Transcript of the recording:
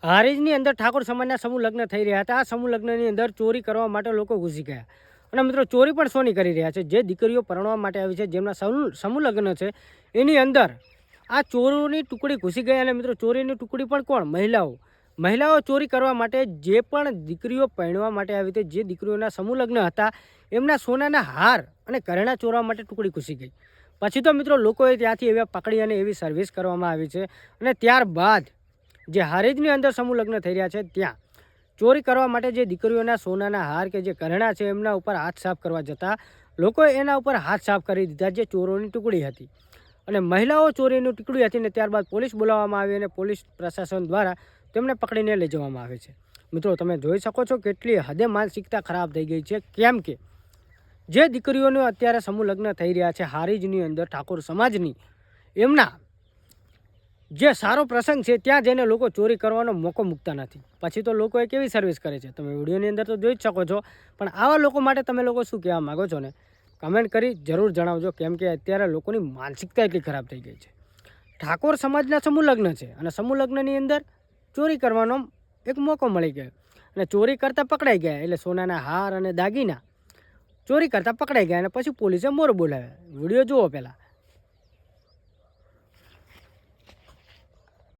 હારીજની અંદર ઠાકોર સમાજના સમૂહ લગ્ન થઈ રહ્યા હતા. આ સમૂહ લગ્નની અંદર ચોરી કરવા માટે લોકો ઘૂસી ગયા અને મિત્રો ચોરી પણ સોની કરી રહ્યા છે. જે દીકરીઓ પરણવા માટે આવી છે, જેમના સમૂહ લગ્ન છે, એની અંદર આ ચોરોની ટુકડી ઘૂસી ગઈ. અને મિત્રો ચોરીની ટુકડી પણ કોણ? મહિલાઓ ચોરી કરવા માટે, જે પણ દીકરીઓ પરણવા માટે આવી હતી, જે દીકરીઓના સમૂહ લગ્ન હતા, એમના સોનાના હાર અને ઘરેણાં ચોરવા માટે ટુકડી ઘૂસી ગઈ. પછી તો મિત્રો લોકોએ ત્યાંથી એવા પકડી અને એવી સર્વિસ કરવામાં આવી છે. અને ત્યારબાદ જે હારીજની અંદર સમૂહ લગ્ન થઈ રહ્યા છે, ત્યાં ચોરી કરવા માટે જે દીકરીઓના સોનાના હાર કે જે ઘરેણાં છે, એમના ઉપર હાથ સાફ કરવા જતાં લોકોએ એના ઉપર હાથ સાફ કરી દીધા, જે ચોરોની ટુકડી હતી. અને મહિલાઓ ચોરીની ટુકડી હતી ને ત્યારબાદ પોલીસ બોલાવવામાં આવી અને પોલીસ પ્રશાસન દ્વારા તેમને પકડીને લઈ જવામાં આવે છે. મિત્રો, તમે જોઈ શકો છો કેટલી હદે માનસિકતા ખરાબ થઈ ગઈ છે. કેમ કે જે દીકરીઓનું અત્યારે સમૂહ લગ્ન થઈ રહ્યા છે હારીજની અંદર ઠાકોર સમાજની, એમના જે સારો પ્રસંગ છે ત્યાં જઈને લોકો ચોરી કરવાનો મોકો મૂકતા નથી. પછી તો લોકોએ કેવી સર્વિસ કરે છે, તમે વિડીયોની અંદર તો જોઈ જ શકો છો. પણ આવા લોકો માટે તમે લોકો શું કહેવા માગો છો ને, કમેન્ટ કરી જરૂર જણાવજો. કેમ કે અત્યારે લોકોની માનસિકતા એટલી ખરાબ થઈ ગઈ છે. ઠાકોર સમાજના સમૂહ લગ્ન છે અને સમૂહ લગ્નની અંદર ચોરી કરવાનો એક મોકો મળી ગયો અને ચોરી કરતાં પકડાઈ ગયા. એટલે સોનાના હાર અને દાગીના ચોરી કરતાં પકડાઈ ગયા અને પછી પોલીસે મોર બોલાવ્યા. વિડીયો જુઓ પહેલાં.